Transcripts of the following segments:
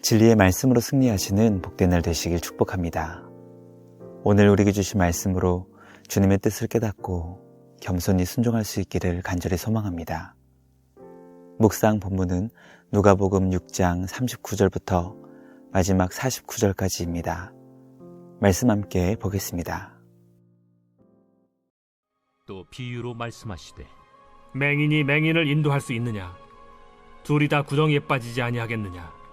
진리의 말씀으로 승리하시는 복된 날 되시길 축복합니다. 오늘 우리에게 주신 말씀으로 주님의 뜻을 깨닫고 겸손히 순종할 수 있기를 간절히 소망합니다. 묵상 본문은 누가복음 6장 39절부터 마지막 49절까지입니다. 말씀 함께 보겠습니다. 또 비유로 말씀하시되 맹인이 맹인을 인도할 수 있느냐? 둘이 다 구덩이에 빠지지 아니하겠느냐?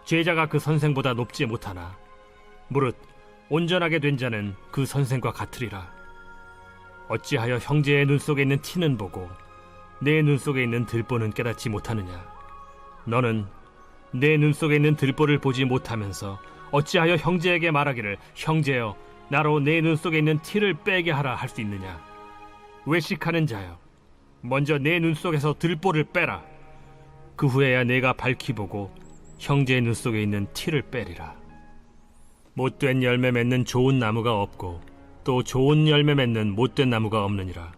제자가 그 선생보다 높지 못하나 무릇 온전하게 된 자는 그 선생과 같으리라. 어찌하여 형제의 눈 속에 있는 티는 보고 내 눈 속에 있는 들보는 깨닫지 못하느냐? 너는 내 눈 속에 있는 들보를 보지 못하면서 어찌하여 형제에게 말하기를 형제여 나로 내 눈 속에 있는 티를 빼게 하라 할 수 있느냐? 외식하는 자여 먼저 내 눈 속에서 들보를 빼라. 그 후에야 내가 밝히 보고 형제의 눈 속에 있는 티를 빼리라. 못된 열매 맺는 좋은 나무가 없고 또 좋은 열매 맺는 못된 나무가 없느니라.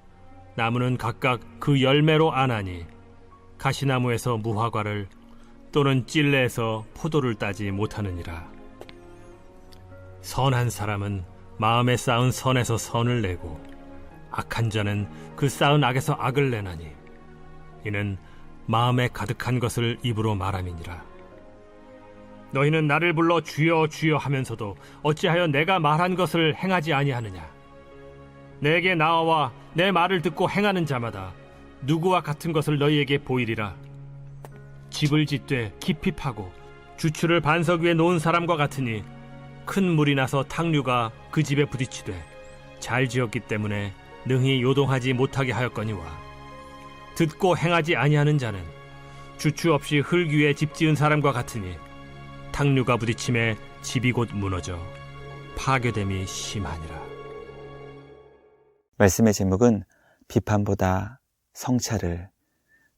나무는 각각 그 열매로 아나니 가시나무에서 무화과를 또는 찔레에서 포도를 따지 못하느니라. 선한 사람은 마음에 쌓은 선에서 선을 내고 악한 자는 그 쌓은 악에서 악을 내나니 이는 마음에 가득한 것을 입으로 말함이니라. 너희는 나를 불러 주여 주여 하면서도 어찌하여 내가 말한 것을 행하지 아니하느냐? 내게 나와 내 말을 듣고 행하는 자마다 누구와 같은 것을 너희에게 보이리라. 집을 짓되 깊이 파고 주추를 반석 위에 놓은 사람과 같으니 큰 물이 나서 탕류가 그 집에 부딪히되 잘 지었기 때문에 능히 요동하지 못하게 하였거니와 듣고 행하지 아니하는 자는 주추 없이 흙 위에 집 지은 사람과 같으니 탕류가 부딪힘에 집이 곧 무너져 파괴됨이 심하니라. 말씀의 제목은 비판보다 성찰을,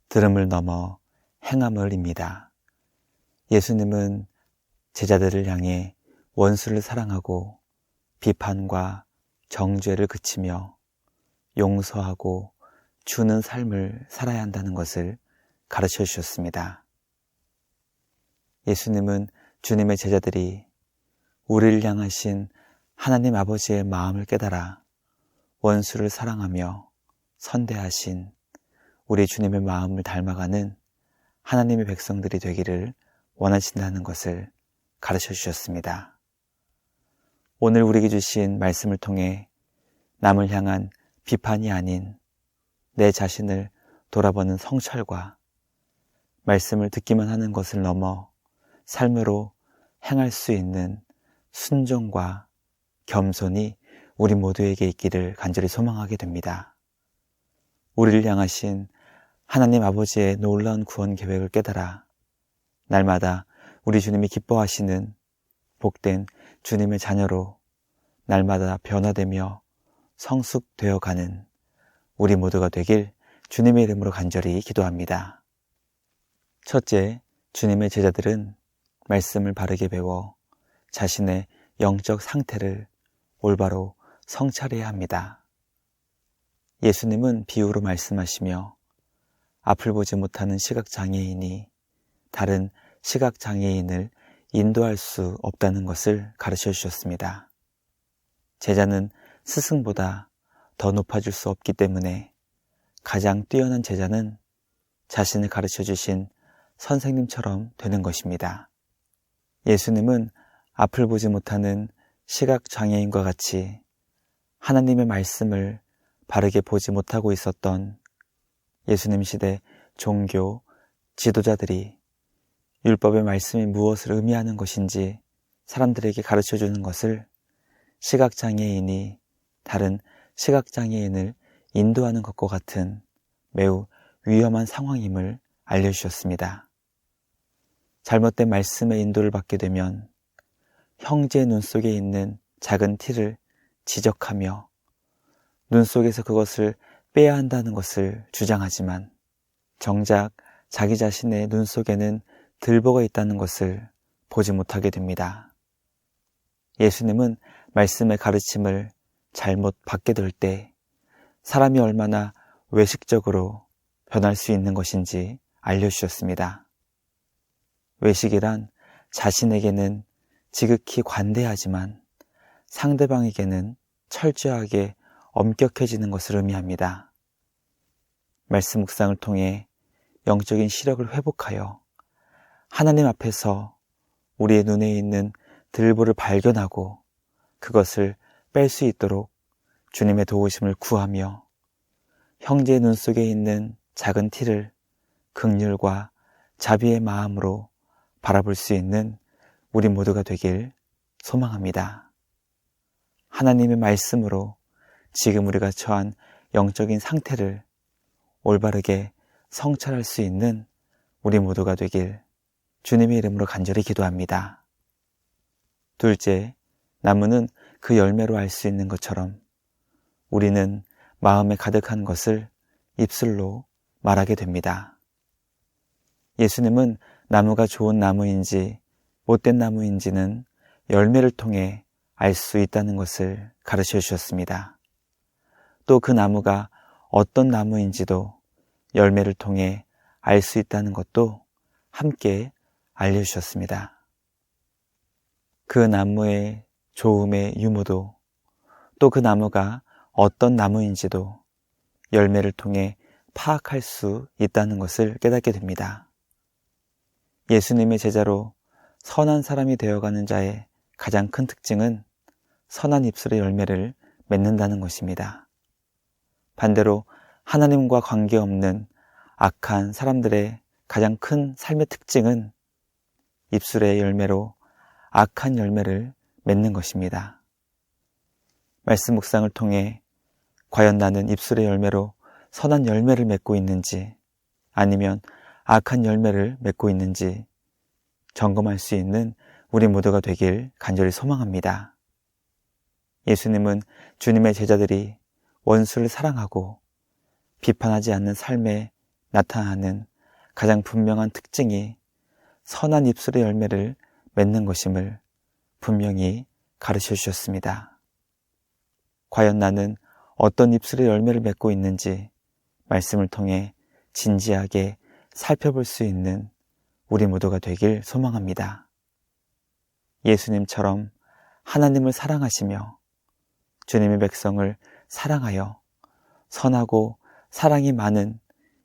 들음을 넘어 행함을입니다. 예수님은 제자들을 향해 원수를 사랑하고 비판과 정죄를 그치며 용서하고 주는 삶을 살아야 한다는 것을 가르쳐 주셨습니다. 예수님은 주님의 제자들이 우리를 향하신 하나님 아버지의 마음을 깨달아 원수를 사랑하며 선대하신 우리 주님의 마음을 닮아가는 하나님의 백성들이 되기를 원하신다는 것을 가르쳐 주셨습니다. 오늘 우리에게 주신 말씀을 통해 남을 향한 비판이 아닌 내 자신을 돌아보는 성찰과 말씀을 듣기만 하는 것을 넘어 삶으로 행할 수 있는 순종과 겸손이 우리 모두에게 있기를 간절히 소망하게 됩니다. 우리를 향하신 하나님 아버지의 놀라운 구원 계획을 깨달아 날마다 우리 주님이 기뻐하시는 복된 주님의 자녀로 날마다 변화되며 성숙되어가는 우리 모두가 되길 주님의 이름으로 간절히 기도합니다. 첫째, 주님의 제자들은 말씀을 바르게 배워 자신의 영적 상태를 올바로 성찰해야 합니다. 예수님은 비유로 말씀하시며 앞을 보지 못하는 시각장애인이 다른 시각장애인을 인도할 수 없다는 것을 가르쳐 주셨습니다. 제자는 스승보다 더 높아질 수 없기 때문에 가장 뛰어난 제자는 자신을 가르쳐 주신 선생님처럼 되는 것입니다. 예수님은 앞을 보지 못하는 시각장애인과 같이 하나님의 말씀을 바르게 보지 못하고 있었던 예수님 시대 종교 지도자들이 율법의 말씀이 무엇을 의미하는 것인지 사람들에게 가르쳐주는 것을 시각장애인이 다른 시각장애인을 인도하는 것과 같은 매우 위험한 상황임을 알려주셨습니다. 잘못된 말씀의 인도를 받게 되면 형제의 눈 속에 있는 작은 티를 지적하며 눈 속에서 그것을 빼야 한다는 것을 주장하지만 정작 자기 자신의 눈 속에는 들보가 있다는 것을 보지 못하게 됩니다. 예수님은 말씀의 가르침을 잘못 받게 될 때 사람이 얼마나 외식적으로 변할 수 있는 것인지 알려주셨습니다. 외식이란 자신에게는 지극히 관대하지만 상대방에게는 철저하게 엄격해지는 것을 의미합니다. 말씀 묵상을 통해 영적인 시력을 회복하여 하나님 앞에서 우리의 눈에 있는 들보를 발견하고 그것을 뺄 수 있도록 주님의 도우심을 구하며 형제의 눈 속에 있는 작은 티를 긍휼과 자비의 마음으로 바라볼 수 있는 우리 모두가 되길 소망합니다. 하나님의 말씀으로 지금 우리가 처한 영적인 상태를 올바르게 성찰할 수 있는 우리 모두가 되길 주님의 이름으로 간절히 기도합니다. 둘째, 나무는 그 열매로 알 수 있는 것처럼 우리는 마음에 가득한 것을 입술로 말하게 됩니다. 예수님은 나무가 좋은 나무인지 못된 나무인지는 열매를 통해 알 수 있다는 것을 가르쳐 주셨습니다. 또 그 나무가 어떤 나무인지도 열매를 통해 알 수 있다는 것도 함께 알려주셨습니다. 그 나무의 좋음의 유무도 또 그 나무가 어떤 나무인지도 열매를 통해 파악할 수 있다는 것을 깨닫게 됩니다. 예수님의 제자로 선한 사람이 되어가는 자의 가장 큰 특징은 선한 입술의 열매를 맺는다는 것입니다. 반대로 하나님과 관계없는 악한 사람들의 가장 큰 삶의 특징은 입술의 열매로 악한 열매를 맺는 것입니다. 말씀 묵상을 통해 과연 나는 입술의 열매로 선한 열매를 맺고 있는지 아니면 악한 열매를 맺고 있는지 점검할 수 있는 우리 모두가 되길 간절히 소망합니다. 예수님은 주님의 제자들이 원수를 사랑하고 비판하지 않는 삶에 나타나는 가장 분명한 특징이 선한 입술의 열매를 맺는 것임을 분명히 가르쳐 주셨습니다. 과연 나는 어떤 입술의 열매를 맺고 있는지 말씀을 통해 진지하게 살펴볼 수 있는 우리 모두가 되길 소망합니다. 예수님처럼 하나님을 사랑하시며 주님의 백성을 사랑하여 선하고 사랑이 많은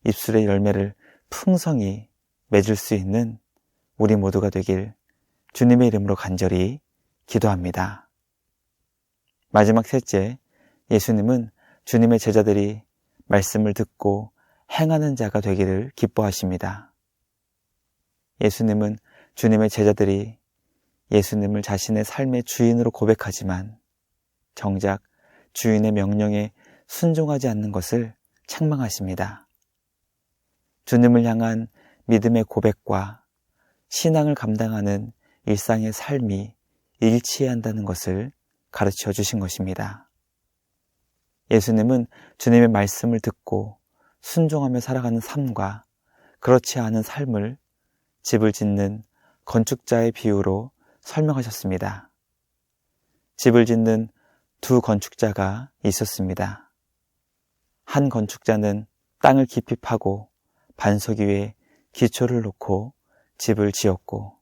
입술의 열매를 풍성히 맺을 수 있는 우리 모두가 되길 주님의 이름으로 간절히 기도합니다. 마지막 셋째, 예수님은 주님의 제자들이 말씀을 듣고 행하는 자가 되기를 기뻐하십니다. 예수님은 주님의 제자들이 예수님을 자신의 삶의 주인으로 고백하지만 정작 주인의 명령에 순종하지 않는 것을 책망하십니다. 주님을 향한 믿음의 고백과 신앙을 감당하는 일상의 삶이 일치해야 한다는 것을 가르쳐 주신 것입니다. 예수님은 주님의 말씀을 듣고 순종하며 살아가는 삶과 그렇지 않은 삶을 집을 짓는 건축자의 비유로 설명하셨습니다. 집을 짓는 두 건축자가 있었습니다. 한 건축자는 땅을 깊이 파고 반석 위에 기초를 놓고 집을 지었고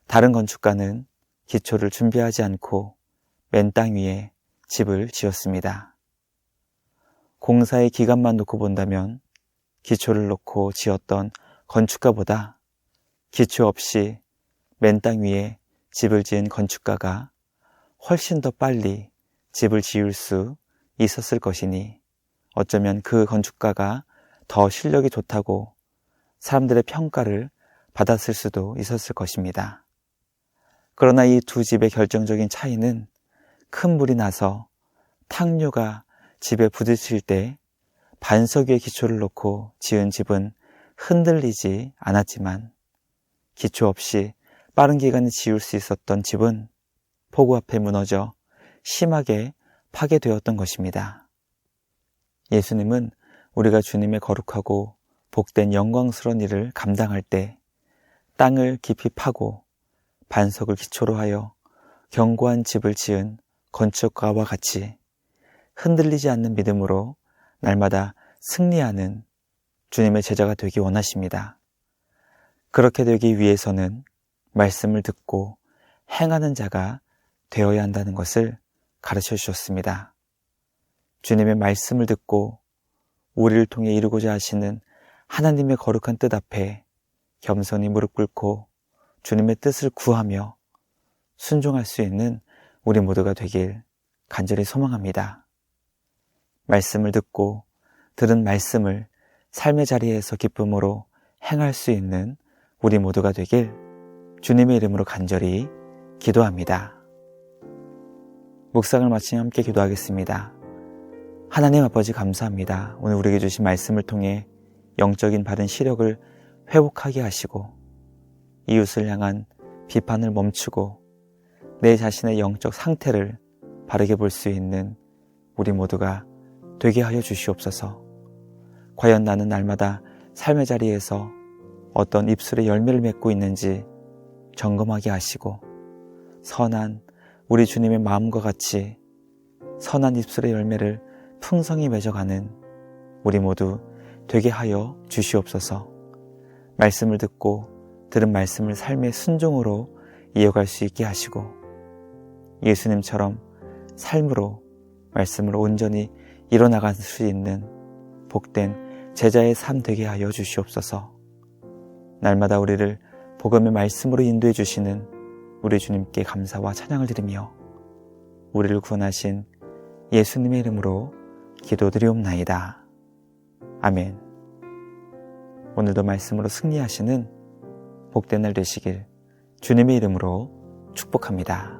다른 건축가는 기초를 준비하지 않고 맨 땅 위에 집을 지었습니다. 공사의 기간만 놓고 본다면 기초를 놓고 지었던 건축가보다 기초 없이 맨 땅 위에 집을 지은 건축가가 훨씬 더 빨리 집을 지을 수 있었을 것이니 어쩌면 그 건축가가 더 실력이 좋다고 사람들의 평가를 받았을 수도 있었을 것입니다. 그러나 이 두 집의 결정적인 차이는 큰 물이 나서 탕류가 집에 부딪힐 때 반석 위에 기초를 놓고 지은 집은 흔들리지 않았지만 기초 없이 빠른 기간에 지을 수 있었던 집은 폭우 앞에 무너져 심하게 파괴되었던 것입니다. 예수님은 우리가 주님의 거룩하고 복된 영광스러운 일을 감당할 때 땅을 깊이 파고 반석을 기초로 하여 견고한 집을 지은 건축가와 같이 흔들리지 않는 믿음으로 날마다 승리하는 주님의 제자가 되기 원하십니다. 그렇게 되기 위해서는 말씀을 듣고 행하는 자가 되어야 한다는 것을 가르쳐 주셨습니다. 주님의 말씀을 듣고 우리를 통해 이루고자 하시는 하나님의 거룩한 뜻 앞에 겸손히 무릎 꿇고 주님의 뜻을 구하며 순종할 수 있는 우리 모두가 되길 간절히 소망합니다. 말씀을 듣고 들은 말씀을 삶의 자리에서 기쁨으로 행할 수 있는 우리 모두가 되길 주님의 이름으로 간절히 기도합니다. 묵상을 마치며 함께 기도하겠습니다. 하나님 아버지 감사합니다. 오늘 우리에게 주신 말씀을 통해 영적인 바른 시력을 회복하게 하시고 이웃을 향한 비판을 멈추고 내 자신의 영적 상태를 바르게 볼 수 있는 우리 모두가 되게 하여 주시옵소서. 과연 나는 날마다 삶의 자리에서 어떤 입술의 열매를 맺고 있는지 점검하게 하시고 선한 우리 주님의 마음과 같이 선한 입술의 열매를 풍성히 맺어가는 우리 모두 되게 하여 주시옵소서. 말씀을 듣고 들은 말씀을 삶의 순종으로 이어갈 수 있게 하시고 예수님처럼 삶으로 말씀을 온전히 이뤄나갈 수 있는 복된 제자의 삶 되게 하여 주시옵소서. 날마다 우리를 복음의 말씀으로 인도해 주시는 우리 주님께 감사와 찬양을 드리며 우리를 구원하신 예수님의 이름으로 기도드리옵나이다. 아멘. 오늘도 말씀으로 승리하시는 복된 날 되시길 주님의 이름으로 축복합니다.